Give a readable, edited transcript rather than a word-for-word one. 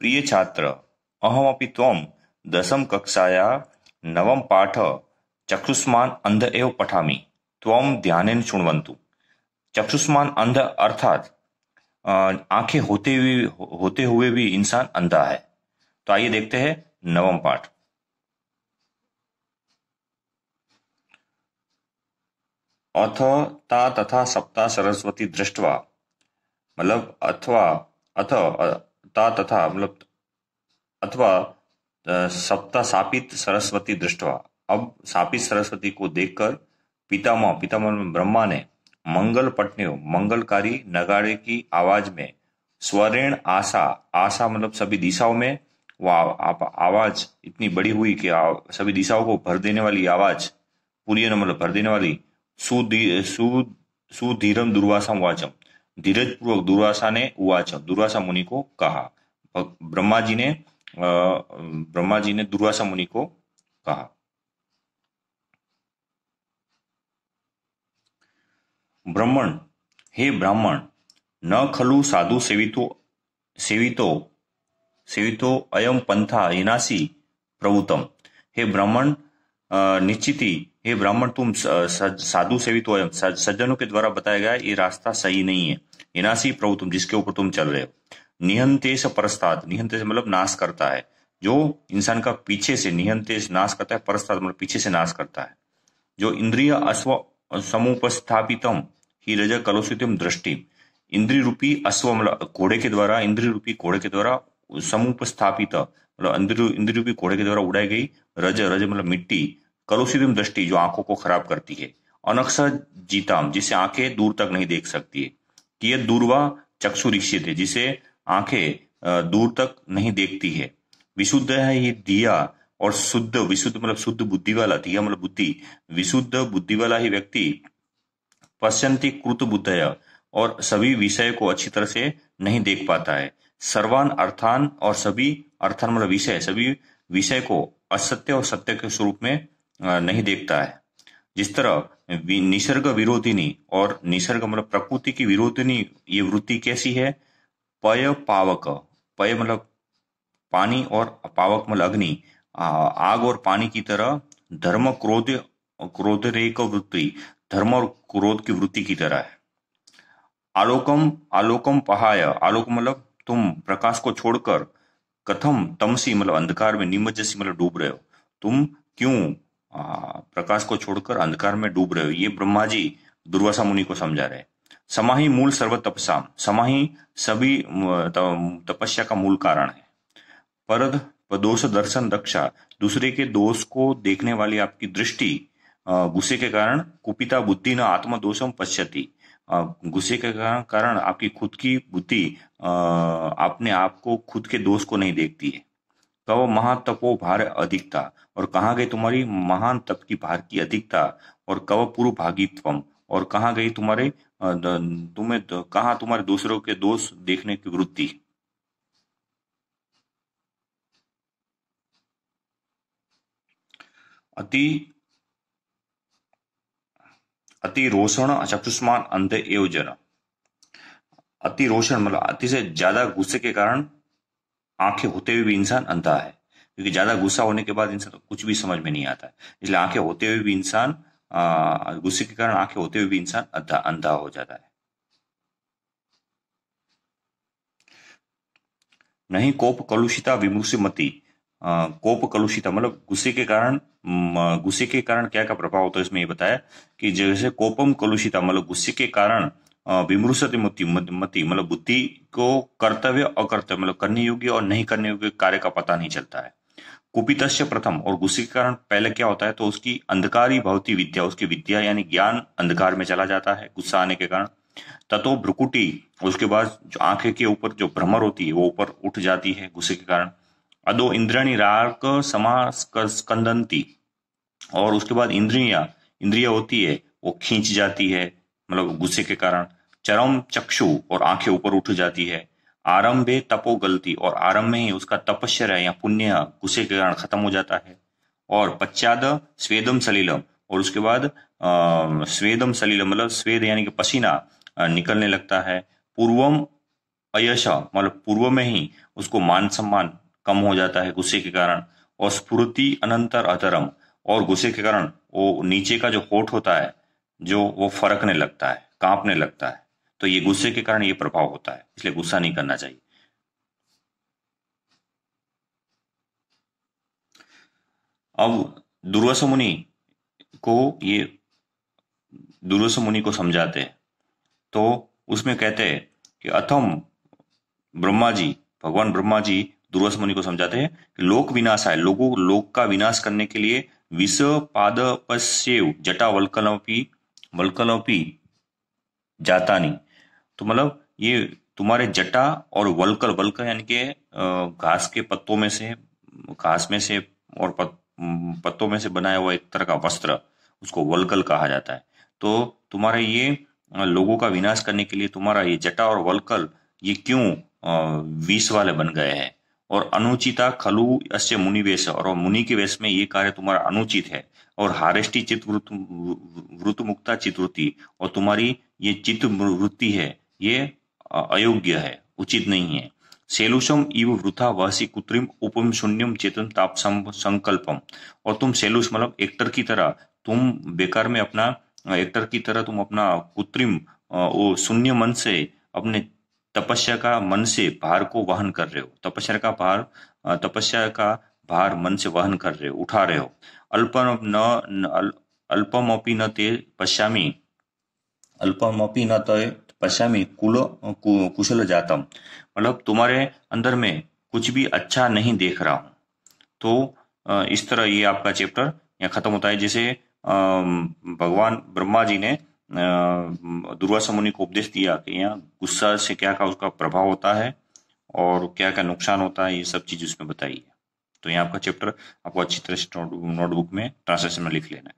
प्रिय छात्र, अहमपि त्वं दशमकक्षाया नवमपाठः चक्षुष्मान् अंध एव पठामि, त्वं ध्यानेन शृण्वन्तु। चक्षुष्मान अंध अर्थात आंखें होते हुए भी इंसान अंधा है। तो आइए देखते हैं नवम पाठ। अथ ता तथा सप्ता सरस्वती दृष्ट्वा, मतलब अथवा अथ ता तथा मतलब अथवा सप्ता सापित सरस्वती दृष्ट्वा, अब सापित सरस्वती को देखकर पितामह ब्रह्मा ने मंगल पटनियों मंगलकारी नगाड़े की आवाज में स्वरेण आशा, आशा मतलब सभी दिशाओं में वो आवाज इतनी बड़ी हुई कि सभी दिशाओं को भर देने वाली आवाज, पूरी मतलब भर देने वाली सुधीरम दुर्वासा वाचम, धीरज पूर्वक दुर्वासा ने उवाच, दुर्वासा मुनि को कहा। ब्रह्मा जी ने दुर्वासा मुनि को कहा। ब्राह्मण, हे ब्राह्मण, न खलु साधु सेवितो अयम पंथा हिनासी प्रभुतम। हे ब्राह्मण, निश्चित ही हे ब्राह्मण, तुम साधु सेवितो अयम, सज्जनों के द्वारा बताया गया ये रास्ता सही नहीं है। हिनासी प्रभुतम, जिसके ऊपर तुम चल रहे हो। निहंतेश परस्ताद, निहंतेश मतलब नाश करता है, जो इंसान का पीछे से निहंतेश नाश करता है, परस्ताद मतलब पीछे से नाश करता है। जो इंद्रिय अश्व समुपस्थापितम ही रज कलुषितम दृष्टि, इंद्रिय रूपी अश्व मतलब घोड़े के द्वारा, इंद्रिय रूपी घोड़े के द्वारा समुपस्थापित मतलब इंद्रिय रूपी घोड़े के द्वारा उड़ाई गई रज मतलब मिट्टी, कलुषितम दृष्टि जो आंखों को खराब करती है। अनक्षर जीताम, जिसे आंखें दूर तक नहीं देख सकती है। कियत दूरवा चक्षुरीक्षित है, जिसे आंखें दूर तक नहीं देखती है। विशुद्ध है ये दिया, और शुद्ध, विशुद्ध मतलब शुद्ध बुद्धि वाला, दिया मतलब बुद्धि, विशुद्ध बुद्धि वाला ही व्यक्ति पश्यन्ति कृत बुद्धया, और सभी विषय को अच्छी तरह से नहीं देख पाता है। सर्वान अर्थान, और सभी अर्थान मतलब विषय, सभी विषय को असत्य और सत्य के स्वरूप में नहीं देखता है। जिस तरह निसर्ग विरोधिनी, और निसर्ग मतलब प्रकृति की विरोधिनी ये वृत्ति कैसी है? पय पावक, पय मतलब पानी, और पावक मतलब अग्नि, आग और पानी की तरह, धर्म क्रोध रेक वृत्ति, धर्म और क्रोध की वृत्ति की तरह है। आलोकम पहाय, आलोक मतलब तुम प्रकाश को छोड़कर, कथम तमसी मतलब अंधकार में, निमज्जसी मतलब डूब रहे हो। तुम क्यों प्रकाश को छोड़कर अंधकार में डूब रहे हो? ये ब्रह्मा जी दुर्वासा मुनि को समझा रहे। समाही मूल सर्व तपसाम, समाही सभी तपस्या का मूल कारण है। परद दोष दर्शन दक्षा, दूसरे के दोष को देखने वाली आपकी दृष्टि गुस्से के कारण, कुपिता बुद्धि न आत्मदोषम पश्यति, गुस्से के कारण आपकी खुद की बुद्धि अपने आप को, खुद के दोष को नहीं देखती है। कव महातपो भार अधिकता, और कहाँ गई तुम्हारी महान तप की भार की अधिकता, और कव पूर्व भागित्वम, और कहाँ गई तुम्हारे कहाँ तुम्हारे दूसरों के दोष देखने की वृत्ति। अति रोषण चक्षुष्मान अंध एव जन, अति रोषण मतलब अति से ज्यादा गुस्से के कारण आंखें होते हुए भी इंसान अंधा है, क्योंकि ज्यादा गुस्सा होने के बाद इंसान कुछ भी समझ में नहीं आता है। इसलिए आंखें होते हुए भी इंसान, गुस्से के कारण आंखें होते हुए भी इंसान अंधा हो जाता है। नहीं कोप कलुषिता विमुषि मति, कोप कलुषिता मतलब गुस्से के कारण, क्या क्या प्रभाव होता है इसमें ये बताया कि जैसे कोपम कलुषिता मतलब गुस्से के कारण विमृशति मति मतलब बुद्धि को कर्तव्य अकर्तव्य मतलब करने योग्य और नहीं करने योग्य कार्य का पता नहीं चलता है। कुपितस्य प्रथम, और गुस्से के कारण पहले क्या होता है तो उसकी अंधकारी भवती विद्या, उसकी विद्या यानी ज्ञान अंधकार में चला जाता है गुस्सा आने के कारण। ततो भ्रुकुटी, उसके बाद जो आंखें के ऊपर जो भ्रमर होती है वो ऊपर उठ जाती है गुस्से के कारण। अदो इंद्रियाणी राग समास्कंदंती, और उसके बाद इंद्रिया होती है वो खींच जाती है मतलब गुस्से के कारण। चरम चक्षु, और आंखें ऊपर उठ जाती है। आरंभे तपो गलती, और आरंभ में ही उसका तपस्या या पुण्य गुस्से के कारण खत्म हो जाता है। और पश्चाद स्वेदम सलीलम, और उसके बाद स्वेदम सलीलम मतलब स्वेद यानी कि पसीना निकलने लगता है। पूर्वम अयश मतलब पूर्व में ही उसको मान सम्मान कम हो जाता है गुस्से के कारण। और स्फुरति अनंतर अधरम, और गुस्से के कारण वो नीचे का जो होठ होता है जो वो फरकने लगता है, कांपने लगता है। तो ये गुस्से के कारण ये प्रभाव होता है, इसलिए गुस्सा नहीं करना चाहिए। अब दुर्वासा मुनि को ये दुर्वासा मुनि को समझाते हैं, तो उसमें कहते हैं कि अथम ब्रह्मा जी, भगवान ब्रह्मा जी दुर्वासा मुनि को समझाते हैं कि लोक विनाश है, लोक का विनाश करने के लिए विष पाद पश्येव जटा वल्कलपी जाता नहीं। तो मतलब ये तुम्हारे जटा और वल्कल, वल्कल यानी कि घास के पत्तों में से, घास में से और पत्तों में से बनाया हुआ एक तरह का वस्त्र, उसको वल्कल कहा जाता है। तो तुम्हारे ये लोगों का विनाश करने के लिए तुम्हारा ये जटा और वल्कल ये क्यों विष वाले बन गए हैं। और अनुचिता खलु अस्य मुनि वेश, और मुनि के वेश में ये कार्य तुम्हारा अनुचित है। और हारेष्टि चित्त वृत्त मुक्ता चित्तवृत्ति, और तुम्हारी ये चित्त वृत्ति है ये अयोग्य है, उचित नहीं है। सेलुषम इव वृथा वहसी कृत्रिम उपम शून्यम चेतन ताप संकल्पम, और तुम सेलुष मतलब एक्टर की तरह, तुम बेकार में अपना एक्टर की तरह तुम अपना कृत्रिम वो शून्य मन से अपने तपस्या का मन से भार को वहन कर रहे हो। तपस्या का भार मन से वहन कर रहे हो, उठा रहे हो। अल्पम अल्पमपि न ते पश्यामि, अल्पमपि न ते पश्यामि कुशल जातम, मतलब तुम्हारे अंदर में कुछ भी अच्छा नहीं देख रहा हूं। तो इस तरह ये आपका चैप्टर यहाँ खत्म होता है। जैसे भगवान ब्रह्मा जी ने दुर्वासा मुनि को उपदेश दिया कि यहाँ गुस्सा से क्या क्या उसका प्रभाव होता है और क्या क्या नुकसान होता है, ये सब चीज उसमें बताई है। तो यहाँ आपका चैप्टर आपको अच्छी तरह से नोटबुक में ट्रांसलेशन में लिख लेना है।